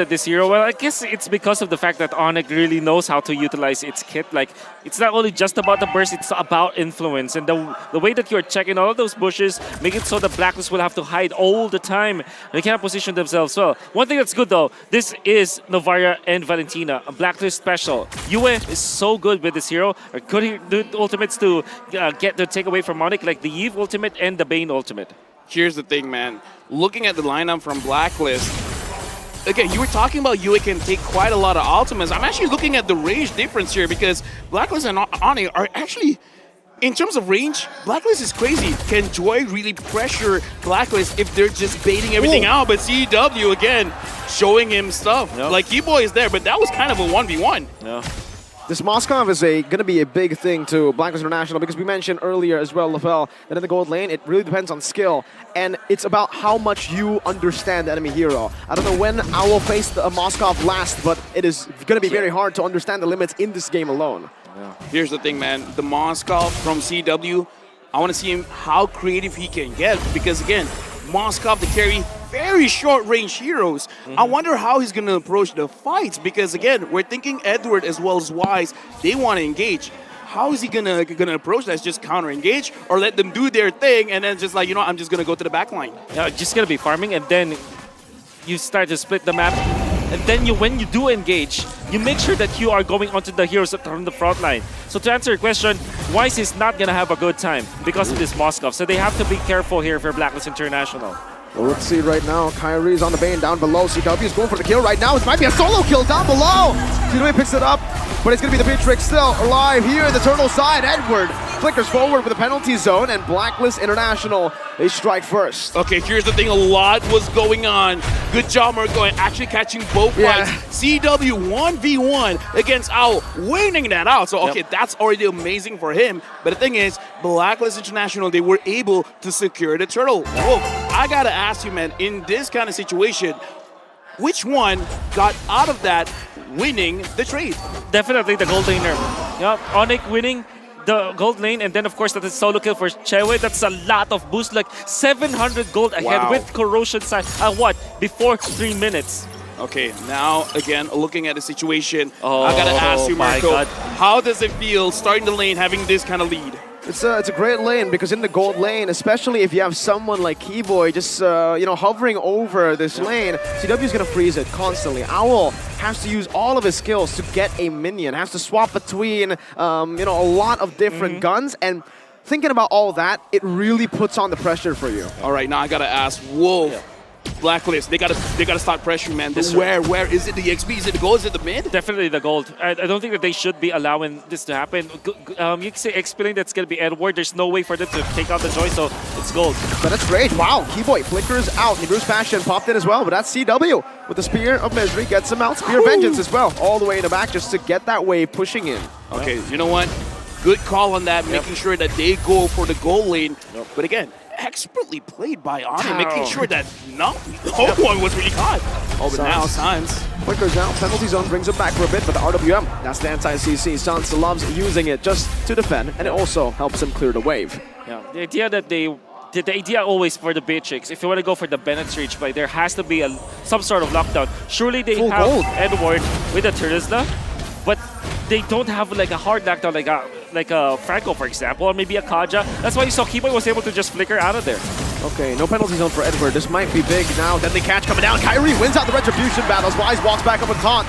this hero? Well, I guess it's because of the fact that Onic really knows how to utilize its kit. Like, it's not only just about the burst, it's about influence. And the way that you're checking all of those bushes, make it so the Blacklist will have to hide all the time. They can't position themselves well. One thing that's good, though, this is Novaria and Valentina, a Blacklist special. Yue is so good with this hero. Good ultimates to get the takeaway from Onic, like the Eve ultimate and the Bane ultimate. Here's the thing, man. Looking at the lineup from Blacklist, again, you were talking about Yue can take quite a lot of ultimates. I'm actually looking at the range difference here because Blacklist and Onic are actually, in terms of range, Blacklist is crazy. Can Joy really pressure Blacklist if they're just baiting everything out? But CW, again, showing him stuff. Yep. Like, Keyboy is there, but that was kind of a 1v1. Yeah. This Moskov is going to be a big thing to Blacklist International because we mentioned earlier as well, Lafel, that in the gold lane, it really depends on skill. And it's about how much you understand the enemy hero. I don't know when Owl faced a Moskov last, but it is going to be very hard to understand the limits in this game alone. Yeah. Here's the thing, man. The Moskov from CW, I want to see him how creative he can get because, again, Moskov to carry very short-range heroes. I wonder how he's going to approach the fights because, again, we're thinking Edward as well as Wise, they want to engage. How is he gonna approach that? Just counter-engage or let them do their thing and then just like, you know, I'm just going to go to the back line? Yeah, just gonna be farming, and then you start to split the map. And then when you do engage, you make sure that you are going onto the heroes from the front line. So to answer your question, Wise is not gonna have a good time because of this Moskov. So they have to be careful here for Blacklist International. Well, let's see right now. Kyrie's on the Bane down below. CW is going for the kill right now. It might be a solo kill down below. CW picks it up, but it's going to be the Beatrix still alive here in the turtle side. Edward flickers forward with a penalty zone, and Blacklist International, they strike first. Okay, here's the thing. A lot was going on. Good job, Marco, actually catching both fights. CW 1v1 against Owl, winning that out. So, okay, that's already amazing for him. But the thing is, Blacklist International, they were able to secure the turtle. Whoa, I gotta ask you, man, in this kind of situation, which one got out of that winning the trade? Definitely the gold laner. Yeah, Onic winning the gold lane, and then of course that is solo kill for Chewe. That's a lot of boost, like 700 gold ahead with corrosion side. Before 3 minutes. Okay, now again looking at the situation, I gotta ask you, Marco, how does it feel starting the lane having this kind of lead? It's a great lane because in the gold lane, especially if you have someone like Keyboy just hovering over this lane, CW is gonna freeze it constantly. Owl has to use all of his skills to get a minion, has to swap between a lot of different guns, and thinking about all that, it really puts on the pressure for you. All right, now I gotta ask, Blacklist, they gotta start pressuring, man. Where is it? The XP? Is it the gold? Is it the mid? Definitely the gold. I don't think that they should be allowing this to happen. You can say XP lane, that's gonna be Edward. There's no way for them to take out the Joy, so it's gold. But that's great. Wow, Keyboy flickers out. Hebrews Passion popped in as well, but that's CW with the Spear of Misery, gets him out. Spear of Vengeance as well, all the way in the back just to get that wave pushing in. Okay, you know what? Good call on that, making sure that they go for the goal lane. But again, expertly played by Onic, making sure that no one was really caught. Oh, but now Sans flickers out, penalty zone brings it back for a bit, but the RWM, that's the anti-CC. Sans loves using it just to defend, and it also helps him clear the wave. Yeah, the idea that the idea always for the Beatrix, if you want to go for the Bennett's Reach play, there has to be some sort of lockdown. Surely they Full have gold. Edward with a Terizla, but they don't have like a hard lockdown like a Franco, for example, or maybe a Kaja. That's why you saw Keyboy was able to just flicker out of there. Okay, no penalty zone for Edward. This might be big now. Deadly catch coming down. Kyrie wins out the Retribution battles. Wise walks back up with taunt.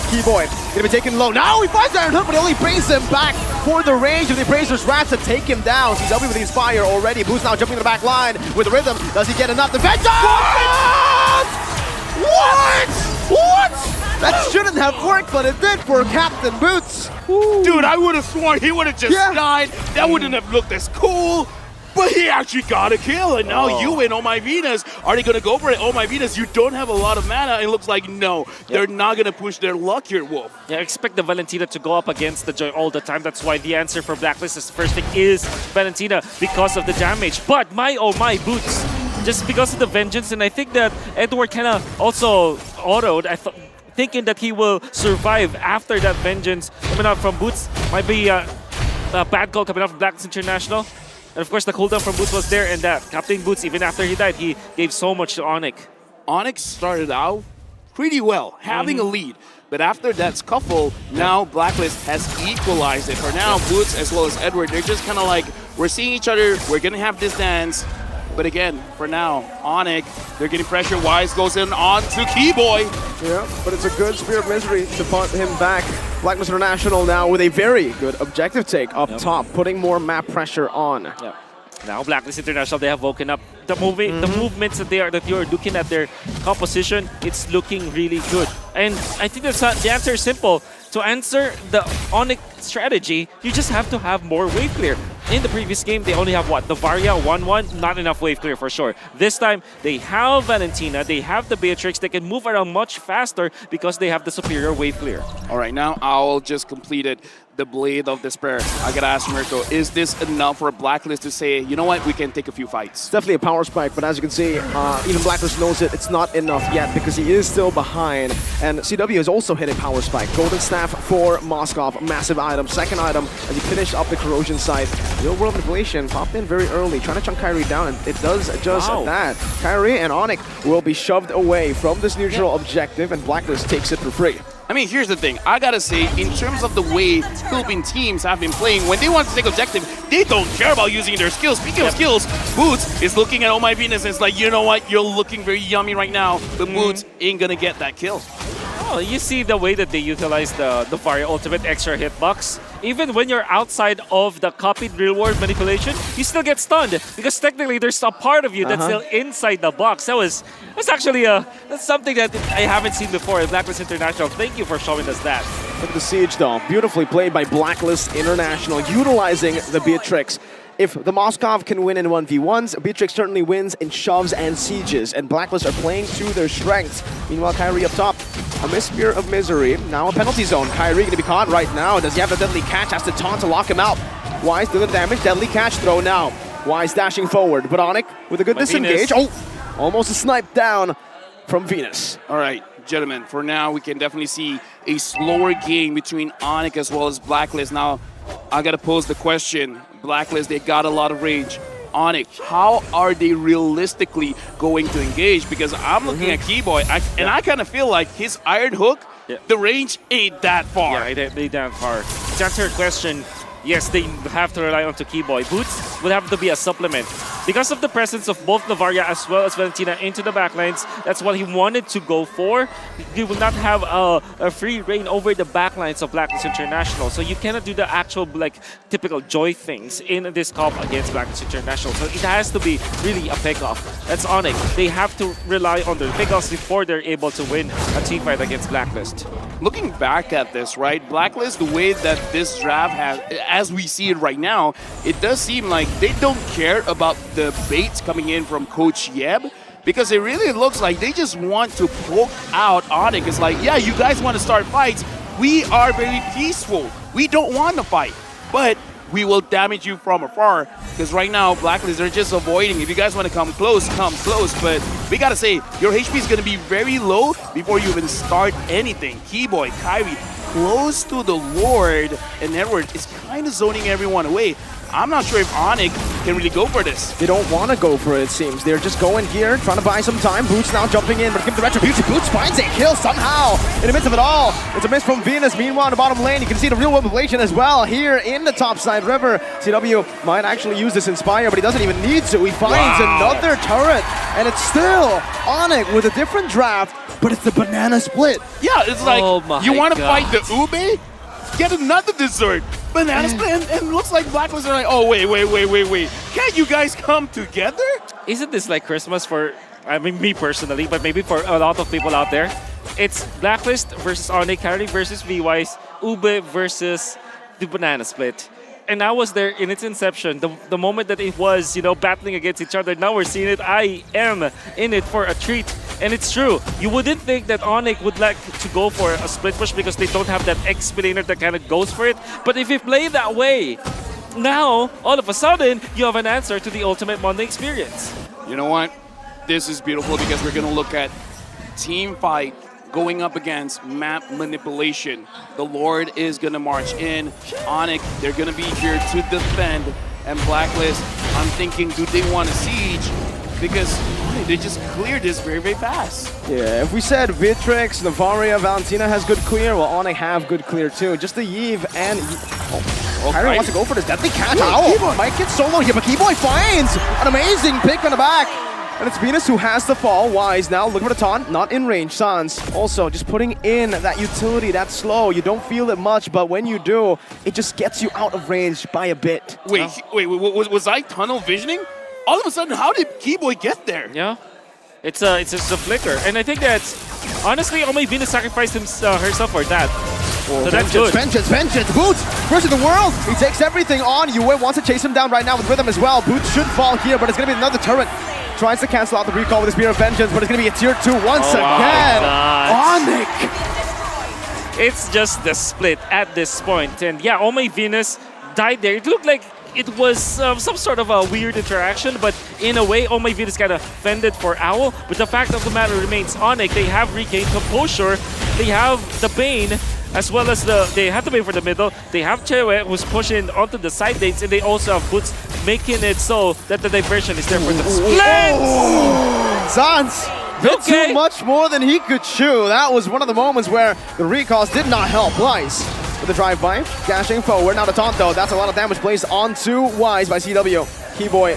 Keyboy gonna be taken low. Now he finds Iron Hook, but he only brings him back for the range of the Appraiser's Wrath to take him down. CW with the Inspire already. Boost now jumping to the back line with the rhythm. Does he get enough? The Vengeance! What? That shouldn't have worked, but it did for Captain Boots. Dude, I would have sworn he would have just died. That wouldn't have looked as cool. But he actually got a kill, and now you and Oh My Venus, are they going to go for it? Oh My Venus, you don't have a lot of mana, and it looks like no, they're not going to push their luck here, Wolf. Yeah, expect the Valentina to go up against the Joy all the time. That's why the answer for Blacklist is first pick is Valentina because of the damage. But my oh my Boots, just because of the Vengeance, and I think that Edward kind of also autoed, thinking that he will survive after that Vengeance coming out from Boots. Might be a bad call coming out from Blacklist International. And of course, the cooldown from Boots was there, and that Captain Boots, even after he died, he gave so much to Onic. Onic started out pretty well, having a lead. But after that scuffle, now Blacklist has equalized it. For now, Boots as well as Edward, they're just kind of like, we're seeing each other, we're going to have this dance. But again, for now, Onic, they're getting pressure. Wise goes in on to Keyboy. Yeah, but it's a good Spear of Misery to put him back. Blacklist International now with a very good objective take up top, putting more map pressure on. Yeah. Now Blacklist International, they have woken up. The movements that you're looking at their composition, it's looking really good. And I think the answer is simple. To answer the Onic strategy, you just have to have more wave clear. In the previous game, they only have what? The Varia 1-1, not enough wave clear for sure. This time, they have Valentina, they have the Beatrix, they can move around much faster because they have the superior wave clear. All right, now Owl just completed the Blade of Despair. I gotta ask Mirko, is this enough for Blacklist to say, you know what, we can take a few fights? It's definitely a power spike, but as you can see, even Blacklist knows it's not enough yet because he is still behind. And CW has also hit a power spike. Golden Staff for Moskov, massive item. Second item, as he finished up the corrosion site. Real World Manipulation popped in very early, trying to chunk Kyrie down, and it does just that. Kyrie and Onic will be shoved away from this neutral objective, and Blacklist takes it for free. I mean, here's the thing. I gotta say, in terms of the way Philippine teams have been playing, when they want to take objective, they don't care about using their skills. Speaking of skills, Boots is looking at Oh My Venus and it's like, you know what, you're looking very yummy right now, but Boots ain't gonna get that kill. Oh, you see the way that they utilize the Varia ultimate extra hitbox. Even when you're outside of the copied real world manipulation, you still get stunned because technically there's a part of you that's still inside the box. That's actually that's something that I haven't seen before in Blacklist International. Thank you for showing us that. Look at the siege though, beautifully played by Blacklist International, utilizing the Beatrix. If the Moskov can win in 1v1s, Beatrix certainly wins in shoves and sieges, and Blacklist are playing to their strengths. Meanwhile, Kyrie up top, a missed Spear of Misery, now a penalty zone. Kyrie gonna be caught right now. Does he have the deadly catch? Has to taunt to lock him out. Wise doing the damage, deadly catch throw now. Wise dashing forward, but Onic with a good disengage. Oh, almost a snipe down from Venus. All right, gentlemen, for now, we can definitely see a slower game between Onic as well as Blacklist. Now, I gotta pose the question. Blacklist, they got a lot of rage. Onic, how are they realistically going to engage? Because I'm looking at Keyboy, and I kind of feel like his Iron Hook, the range ain't that far. Yeah, it ain't that far. To answer your question, yes, they have to rely on Keyboy. Boots would have to be a supplement. Because of the presence of both Navaria as well as Valentina into the backlines, that's what he wanted to go for. He will not have a free reign over the backlines of Blacklist International. So you cannot do the actual typical joy things in this comp against Blacklist International. So it has to be really a pick-off. That's Onic. They have to rely on their pick-offs before they're able to win a team fight against Blacklist. Looking back at this, right, Blacklist, the way that this draft has, as we see it right now, it does seem like they don't care about the baits coming in from Coach Yeb, because it really looks like they just want to poke out Onic. It's like, yeah, you guys want to start fights. We are very peaceful. We don't want to fight, but we will damage you from afar, because right now, Blacklist are just avoiding. If you guys want to come close, but we gotta say, your HP is going to be very low before you even start anything. Keyboy, Kyrie, close to the Lord, and Edward is kind of zoning everyone away. I'm not sure if Onic can really go for this. They don't want to go for it, it seems. They're just going here, trying to buy some time. Boots now jumping in, but give the Retribution. Boots finds a kill somehow in the midst of it all. It's a miss from Venus. Meanwhile, in the bottom lane, you can see the real world manipulation as well here in the topside river. CW might actually use this Inspire, but he doesn't even need to. He finds another turret, and it's still Onic with a different draft, but it's the banana split. Yeah, it's like, you want to fight the Ube? Get another dessert. Banana split, and looks like Blacklist are like, oh, wait. Can't you guys come together? Isn't this like Christmas for, I mean, me personally, but maybe for a lot of people out there? It's Blacklist versus Onic, Kyrie versus V-Wise, Ube versus the banana split. And I was there in its inception, the moment that it was, battling against each other. Now we're seeing it. I am in it for a treat. And it's true. You wouldn't think that Onic would like to go for a split push because they don't have that explainer that kind of goes for it. But if you play that way, now, all of a sudden, you have an answer to the ultimate Monday experience. You know what? This is beautiful because we're going to look at team fight going up against map manipulation. The Lord is going to march in. Onic, they're going to be here to defend. And Blacklist, I'm thinking, do they want to siege? because they just cleared this very, very fast. Yeah, if we said Vitrix, Navaria, Valentina has good clear, well, Onic have good clear too. Just the Yves and... Kyrie wants to go for this deadly catch. Owl might get solo here, but Keyboy finds an amazing pick on the back. And it's Venus who has the fall. Wise now looking for the taunt, not in range. Sans also just putting in that utility, that slow. You don't feel it much, but when you do, it just gets you out of range by a bit. Wait, was I tunnel visioning? All of a sudden, how did Keyboy get there? Yeah, it's just a flicker, and I think that honestly, only Venus sacrificed herself for that. So that's good. Vengeance, Boots versus the world. He takes everything on. Yue wants to chase him down right now with Rhythm as well. Boots should fall here, but it's going to be another turret. Tries to cancel out the recall with the Spear of Vengeance, but it's going to be a tier 2 once again. Onic! It's just the split at this point. And yeah, Ome Venus died there. It looked like it was some sort of a weird interaction, but in a way, Ome Venus kind of fended for Owl. But the fact of the matter remains, Onic, they have regained composure. They have the Bane, as well as they have the Bane for the middle. They have Chewe, who's pushing onto the side dates, and they also have Boots, making it so that the diversion is there for the split. Sans did too much more than he could chew. That was one of the moments where the recalls did not help. Wise with the drive-by, dashing forward. Now the taunt though, that's a lot of damage placed onto Wise by CW. Keyboy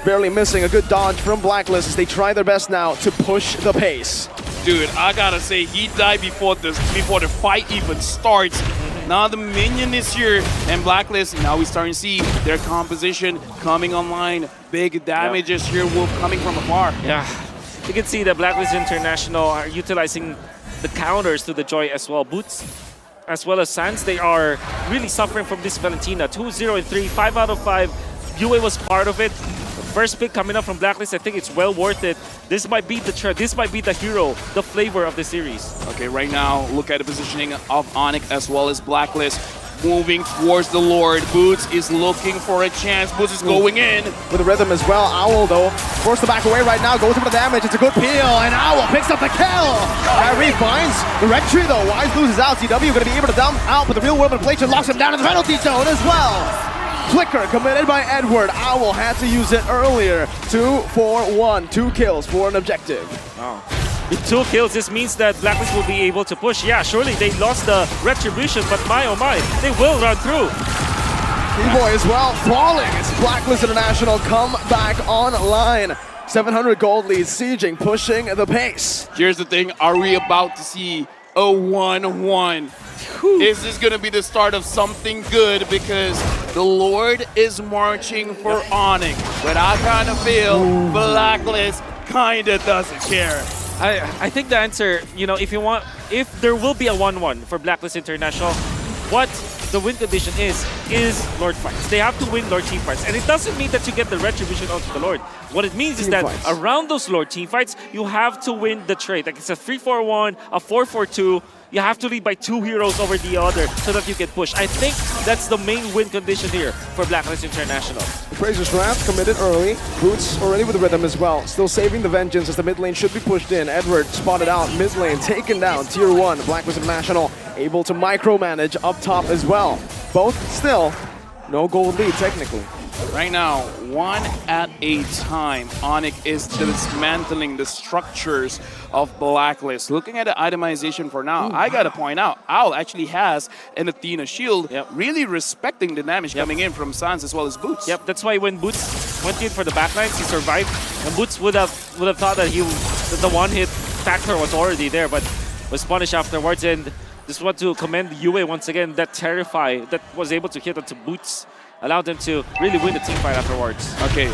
barely missing a good dodge from Blacklist as they try their best now to push the pace. Dude, I gotta say, he died before the fight even starts. Now the minion is here, and Blacklist, now we're starting to see their composition coming online. Big damages here, Wolf coming from afar. Yeah, you can see that Blacklist International are utilizing the counters to the Joy as well. Boots, as well as Sans, they are really suffering from this Valentina. 2-0 and 3, 5 out of 5. Yue was part of it. First pick coming up from Blacklist, I think it's well worth it. This might be the trend, this might be the hero, the flavor of the series. Okay, right now, look at the positioning of Onic as well as Blacklist. Moving towards the Lord. Boots is looking for a chance. Boots is going in. With the Rhythm as well. Owl, though, forced to back away right now. Goes for the damage. It's a good peel. And Owl picks up the kill. Kyrie finds the red tree, though. Wise loses out. CW going to be able to dump out, but the real world inflation locks him down in the penalty zone as well. Flicker committed by Edward. Owl had to use it earlier. 2-4-1. 2 kills for an objective. Oh. With 2 kills, this means that Blacklist will be able to push. Yeah, surely they lost the Retribution, but my oh my, they will run through. Keyboy as well, falling. It's Blacklist International come back online. 700 gold lead, sieging, pushing the pace. Here's the thing, are we about to see a 1-1? Is this going to be the start of something good? Because the Lord is marching for Onic, but I kind of feel Blacklist kind of doesn't care. I think the answer, you know, if there will be a 1-1 for Blacklist International, what the win condition is Lord fights. They have to win Lord team fights. And it doesn't mean that you get the Retribution onto the Lord. What it means is that around those Lord team fights, you have to win the trade. Like it's a 3-4-1, a 4-4-2. You have to lead by 2 heroes over the other so that you can push. I think that's the main win condition here for Blacklist International. Fraser's Wrath committed early. Boots already with the Rhythm as well. Still saving the Vengeance as the mid lane should be pushed in. Edward spotted out. Mid lane taken down. Tier 1. Blacklist International able to micromanage up top as well. Both still no gold lead technically. Right now, one at a time, Onic is dismantling the structures of Blacklist. Looking at the itemization for now, I gotta point out, Owl actually has an Athena shield, really respecting the damage coming in from Sans as well as Boots. Yep, that's why when Boots went in for the backlines, he survived. And Boots would have thought that the one-hit factor was already there, but was punished afterwards. And just want to commend Yue once again, that Terrify that was able to hit onto Boots. Allowed them to really win the team fight afterwards. Okay,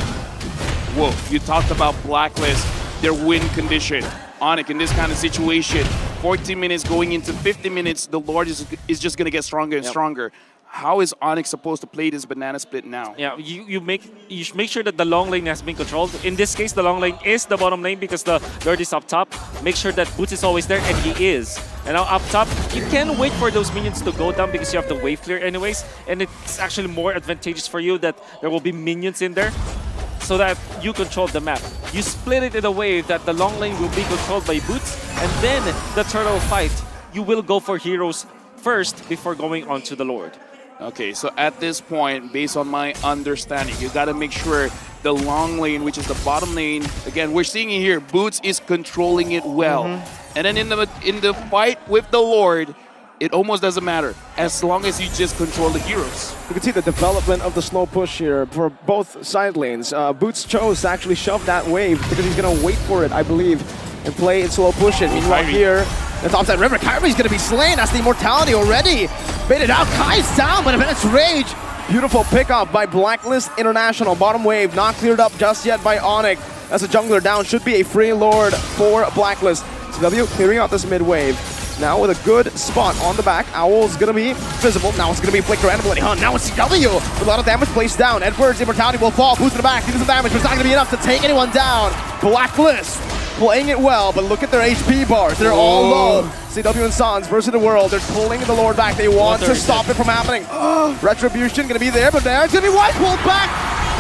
whoa, you talked about Blacklist, their win condition. Onic, in this kind of situation, 14 minutes going into 50 minutes, the Lord is just going to get stronger and stronger. How is Onic supposed to play this banana split now? Yeah, you should make sure that the long lane has been controlled. In this case, the long lane is the bottom lane because the Lord is up top. Make sure that Boots is always there, and he is. And now up top, you can wait for those minions to go down because you have the wave clear anyways. And it's actually more advantageous for you that there will be minions in there so that you control the map. You split it in a way that the long lane will be controlled by Boots, and then the turtle fight, you will go for heroes first before going on to the Lord. Okay, so at this point, based on my understanding, you got to make sure the long lane, which is the bottom lane, again, we're seeing it here, Boots is controlling it well. And then in the fight with the Lord, it almost doesn't matter as long as you just control the heroes. You can see the development of the slow push here for both side lanes. Boots chose to actually shove that wave because he's going to wait for it, I believe, and play it slow push it. Meanwhile here, the top side river, Kyrie's going to be slain. That's the immortality already. Baited out, Kai's down, but it's Rage. Beautiful pickup by Blacklist International. Bottom wave not cleared up just yet by Onic. As a jungler down, should be a free Lord for Blacklist. CW clearing out this mid wave. Now with a good spot on the back, Owl's gonna be visible. Now it's gonna be Flicker and Bloody Hunt. Now it's CW with a lot of damage placed down. Edward's immortality will fall. Boost in the back, he does some damage, but it's not gonna be enough to take anyone down. Blacklist playing it well, but look at their HP bars. They're all low. CW and Sans versus the world. They're pulling the Lord back. They want to stop it from happening. Retribution gonna be there, but there's gonna be White pulled back.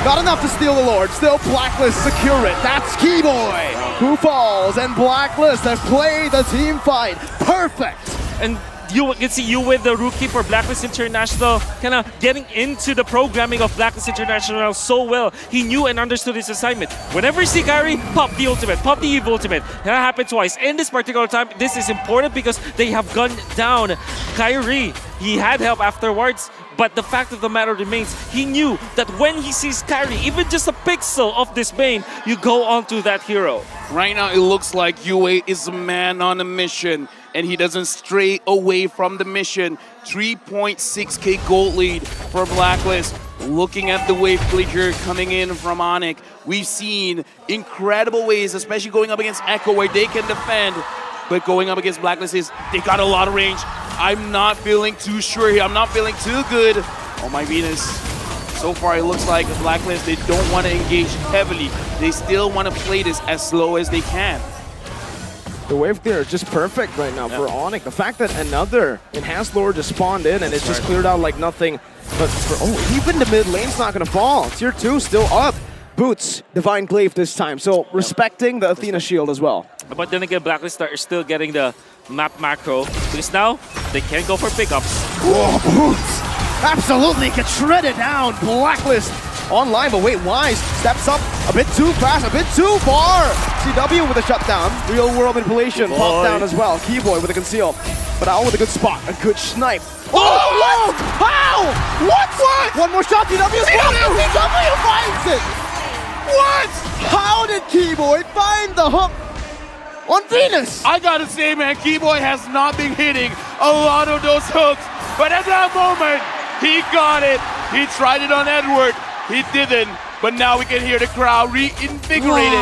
Not enough to steal the Lord. Still Blacklist secure it. That's Keyboy who falls, and Blacklist has played the team fight perfect. And you can see you with the rookie for Blacklist International kind of getting into the programming of Blacklist International so well. He knew and understood his assignment. Whenever you see Kyrie, pop the ultimate, pop the Eve ultimate. That happened twice. In this particular time, this is important because they have gunned down Kyrie. He had help afterwards, but the fact of the matter remains, he knew that when he sees Kyrie, even just a pixel of this Bane, you go on to that hero. Right now, it looks like UA is a man on a mission, and he doesn't stray away from the mission. 3.6k gold lead for Blacklist. Looking at the wave clicker coming in from Onic, we've seen incredible ways, especially going up against Echo, where they can defend. But going up against Blacklist they got a lot of range. I'm not feeling too sure here. I'm not feeling too good. Oh my Venus. So far it looks like Blacklist, they don't want to engage heavily. They still want to play this as slow as they can. The wave clear is just perfect right now for Onic. The fact that another enhanced Lord just spawned in and it's just cleared out like nothing. But for, even the mid lane's not going to fall. Tier 2 still up. Boots, Divine Glaive this time. So respecting the Athena shield as well. But then again, Blacklist are still getting the map macro because now they can go for pickups. Whoa, Boots! Absolutely get shredded down. Blacklist online, but wait, Wise steps up a bit too fast, a bit too far. CW with a shutdown. Real world manipulation popped down as well. Keyboy with a conceal. But Owl with a good spot, a good snipe. Oh, what? How? What? One more shot, CW finds it. What? How did Keyboy find the hook on Venus? I gotta say, man, Keyboy has not been hitting a lot of those hooks, but at that moment, he got it. He tried it on Edward. He didn't, but now we can hear the crowd reinvigorated.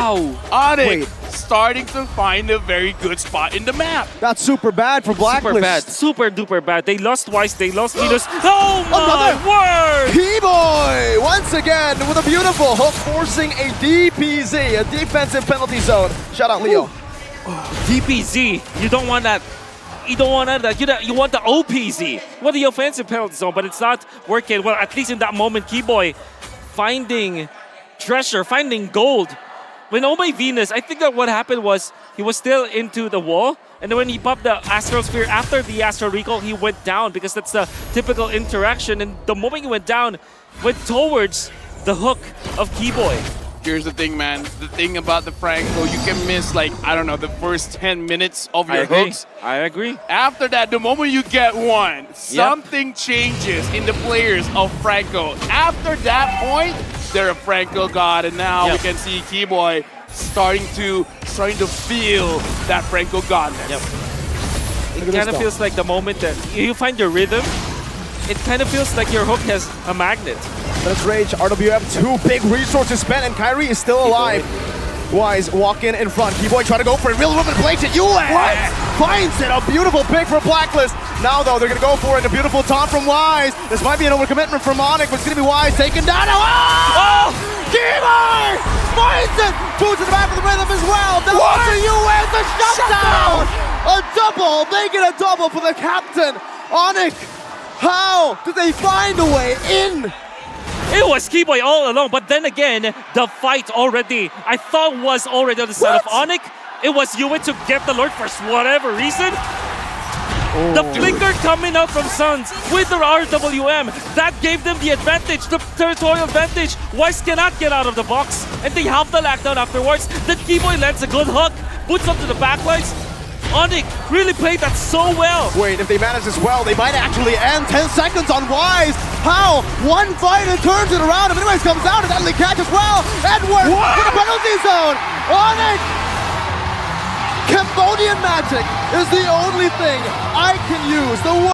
Onic starting to find a very good spot in the map. That's super bad for Blacklist. Super bad, super duper bad. They lost twice, they lost Venus. Oh my word! Keyboy once again with a beautiful hook, forcing a DPZ, a defensive penalty zone. Shout out Leo. DPZ, you don't want that. You don't want that. You want the OPZ. Well, the offensive penalty zone, but it's not working. Well, at least in that moment, Keyboy finding treasure, finding gold. When Oh My Venus, I think that what happened was he was still into the wall, and then when he popped the Astral Sphere after the Astral Recall, he went down because that's the typical interaction. And the moment he went down, went towards the hook of Keyboy. Here's the thing, man. The thing about the Franco, you can miss, like, I don't know, the first 10 minutes of your hooks. I agree. After that, the moment you get one, something changes in the players of Franco. After that point, they're a Franco god, and now we can see Keyboy starting to feel that Franco godness. It kind of feels like the moment that you find your rhythm, it kind of feels like your hook has a magnet. Let's Rage, RWF, 2 big resources spent, and Kyrie is still alive. Wise walking in front. Keyboy trying to go for it. Real woman plays it. Finds it. A beautiful pick for Blacklist. Now, though, they're going to go for it. A beautiful taunt from Wise. This might be an overcommitment from Onic, but it's going to be Wise taken down. Keyboy finds it. Boots in the back of the rhythm as well. The U.S. a shutdown. A double. Making a double for the captain. Onic, how did they find a way in? It was Keyboy all along, but then again, the fight already, I thought was already on the side of Onic. It was Yue to get the Lord for whatever reason. The flicker coming out from Suns with their RWM, that gave them the advantage, the territorial advantage. Weiss cannot get out of the box, and they have the lockdown afterwards. Then Keyboy lands a good hook, puts up to the backlines. Onic really played that so well. Wait, if they manage this well, they might actually end. 10 seconds on Wise. How? One fight and turns it around. If anyways comes out, and Deadly catch as well. Edward in the penalty zone. Onic! Cambodian magic is the only thing I can use. The